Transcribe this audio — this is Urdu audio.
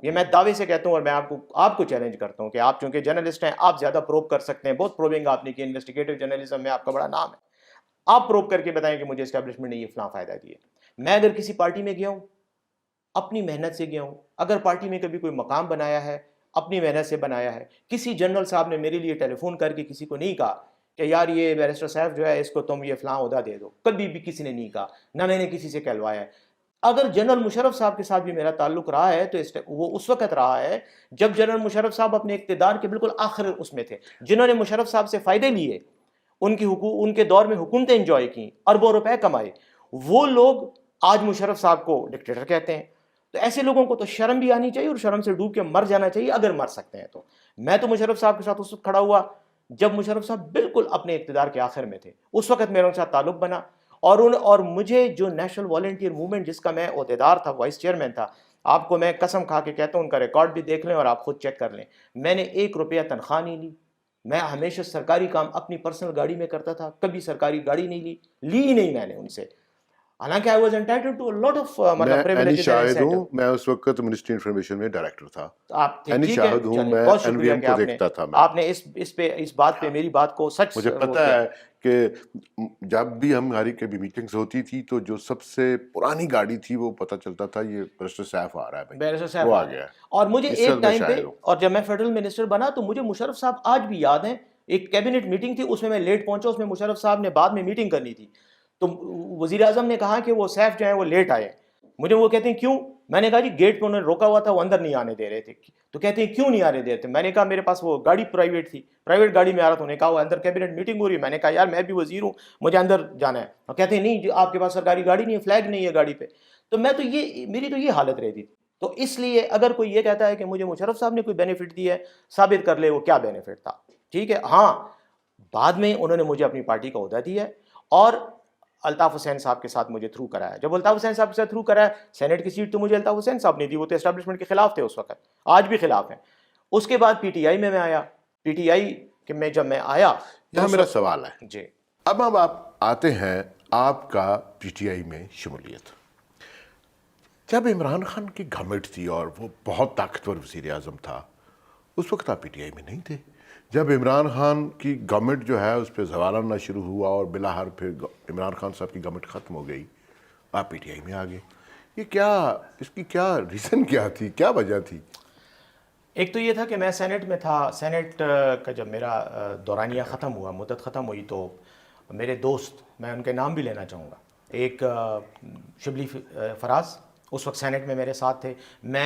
یہ میں دعوے سے کہتا ہوں، اور میں آپ کو چیلنج کرتا ہوں کہ آپ چونکہ جرنلسٹ ہیں، آپ زیادہ پروب کر سکتے ہیں، بہت پروبنگ آپ نے کی، انویسٹیگیٹو جرنلزم میں آپ کا بڑا نام ہے، آپ پروب کر کے بتائیں کہ مجھے اسٹیبلشمنٹ نے یہ فلاں فائدہ دیا۔ میں اگر کسی پارٹی میں گیا ہوں، اپنی محنت سے گیا ہوں، اگر پارٹی میں کبھی کوئی مقام بنایا ہے، اپنی محنت سے بنایا ہے، کسی جنرل صاحب نے میرے لیے ٹیلی فون کر کے کسی کو نہیں کہا کہ یار یہ بیرسٹر صاحب جو ہے اس کو تم یہ فلاں عہدہ دے دو، کبھی بھی کسی نے نہیں کہا، نہ میں نے کسی سے کہلوایا ہے۔ اگر جنرل مشرف صاحب کے ساتھ بھی میرا تعلق رہا ہے تو وہ اس وقت رہا ہے جب جنرل مشرف صاحب اپنے اقتدار کے بالکل آخر اس میں تھے، جنہوں نے مشرف صاحب سے فائدے لیے، ان کے دور میں حکومتیں انجوائے کی، اربوں روپے کمائے، وہ لوگ آج مشرف صاحب کو ڈکٹیٹر کہتے ہیں۔ تو ایسے لوگوں کو تو شرم بھی آنی چاہیے اور شرم سے ڈوب کے مر جانا چاہیے اگر مر سکتے ہیں تو۔ میں تو مشرف صاحب کے ساتھ اس وقت کھڑا ہوا جب مشرف صاحب بالکل اپنے اقتدار کے آخر میں تھے، اس وقت میرا ان کے ساتھ تعلق بنا، اور مجھے جو نیشنل والنٹیئر موومنٹ جس کا میں عہدیدار تھا، وائس چیئرمین تھا، آپ کو میں قسم کھا کے کہتا ہوں، ان کا ریکارڈ بھی دیکھ لیں اور آپ خود چیک کر لیں، میں نے 1 روپیہ تنخواہ نہیں لی، میں ہمیشہ سرکاری کام اپنی پرسنل گاڑی میں کرتا تھا، کبھی سرکاری گاڑی نہیں لی ہی نہیں میں نے ان سے، حالانکہ I was entitled to a lot of میں any privileges and Shahid incentive۔ ہوں، میں اس وقت منسٹری انفارمیشن میں ڈائریکٹر تھا، آپ اینی ٹھیک ہے، شاہد ہوں، چلیں میں بہت این وی شکریہ ایم کہ کو دیکھتا تھا، آپ نے اس بات پہ میری بات کو سچ مجھے پتہ ہے کہ جب بھی ہماری کبھی میٹنگز ہوتی تھی تو جو سب سے پرانی گاڑی تھی وہ پتہ چلتا تھا یہ بیرسٹر سیف آ رہا ہے، بیرسٹر بھائی صاحب وہ آ گیا ہے۔ اور مجھے اس ایک وقت میں ٹائم پہ، شاہد ہوں۔ اور جب میں فیڈرل منسٹر بنا تو مجھے مشرف صاحب آج بھی یاد ہیں، ایک کیبنٹ میٹنگ تھی، اس میں لیٹ پہنچا، اس میں مشرف صاحب نے بعد میں میٹنگ کرنی تھی، تو وزیر اعظم نے کہا کہ وہ سیف جو ہیں وہ لیٹ آئے، مجھے وہ کہتے ہیں کیوں؟ میں نے کہا جی گیٹ پہ انہوں نے روکا ہوا تھا، وہ اندر نہیں آنے دے رہے تھے، تو کہتے ہیں کیوں نہیں آنے دے رہے تھے؟ میں نے کہا میرے پاس وہ گاڑی پرائیویٹ تھی، پرائیویٹ گاڑی میں آ رہا تھا، انہوں نے کہا وہ اندر کیبنٹ میٹنگ ہو رہی ہے، میں نے کہا یار میں بھی وزیر ہوں، مجھے اندر جانا ہے، اور کہتے ہیں نہیں جی آپ کے پاس سرکاری گاڑی نہیں ہے، فلیگ نہیں ہے گاڑی پہ، تو میری تو یہ حالت رہتی تھی۔ تو اس لیے اگر کوئی یہ کہتا ہے کہ مجھے مشرف صاحب نے کوئی بینیفٹ دی ہے، ثابت کر لے وہ کیا بینیفٹ تھا، ٹھیک ہے۔ ہاں بعد میں انہوں نے مجھے اپنی پارٹی کا عہدہ دیا ہے، اور الطاف حسین صاحب کے ساتھ مجھے تھرو کرایا، جب الطاف حسین صاحب کے ساتھ تھرو کرایا، سینٹ کی سیٹ تو مجھے الطاف حسین صاحب نے دی، وہ تو اسٹیبلشمنٹ کے خلاف تھے اس وقت، آج بھی خلاف ہیں۔ اس کے بعد پی ٹی آئی میں آیا، پی ٹی آئی میں جب میں آیا، یہاں میرا سوال ہے، جی اب آپ آتے ہیں، آپ کا پی ٹی آئی میں شمولیت، جب عمران خان کی گورنمنٹ تھی اور وہ بہت طاقتور وزیر اعظم تھا، اس وقت آپ پی ٹی آئی میں نہیں تھے۔ جب عمران خان کی گورنمنٹ جو ہے اس پہ زوال آنا شروع ہوا اور بلاخر پھر عمران خان صاحب کی گورنمنٹ ختم ہو گئی، آپ پی ٹی آئی میں آ گئے، یہ کیا، اس کی کیا ریزن کیا تھی، کیا وجہ تھی؟ ایک تو یہ تھا کہ میں سینٹ میں تھا، سینٹ کا جب میرا دورانیہ ختم ہوا، مدت ختم ہوئی، تو میرے دوست، میں ان کے نام بھی لینا چاہوں گا، ایک شبلی فراز اس وقت سینٹ میں میرے ساتھ تھے، میں